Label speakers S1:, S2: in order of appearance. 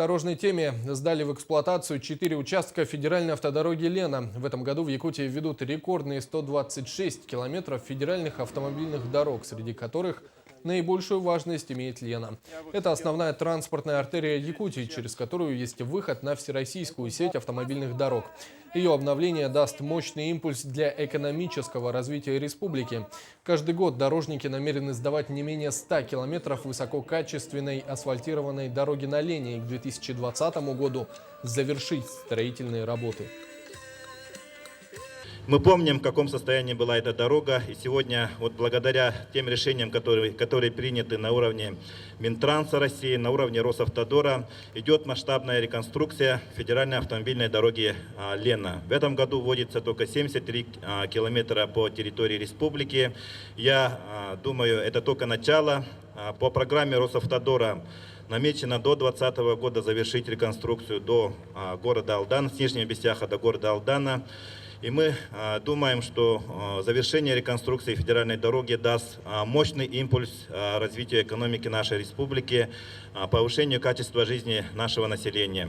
S1: Дорожной теме сдали в эксплуатацию 4 участка федеральной автодороги Лена. В этом году в Якутии ведут рекордные 126 километров федеральных автомобильных дорог, среди которых наибольшую важность имеет Лена. Это основная транспортная артерия Якутии, через которую есть выход на всероссийскую сеть автомобильных дорог. Ее обновление даст мощный импульс для экономического развития республики. Каждый год дорожники намерены сдавать не менее 100 километров высококачественной асфальтированной дороги на Лене и к 2020 году завершить строительные работы.
S2: Мы помним, в каком состоянии была эта дорога, и сегодня, вот благодаря тем решениям, которые приняты на уровне Минтранса России, на уровне Росавтодора, идет масштабная реконструкция федеральной автомобильной дороги Лена. В этом году вводится только 73 километра по территории республики. Я думаю, это только начало. По программе Росавтодора намечено до 2020 года завершить реконструкцию до города Алдан, с Нижнего Бестяха до города Алдана. И мы думаем, что завершение реконструкции федеральной дороги даст мощный импульс развитию экономики нашей республики, повышению качества жизни нашего населения.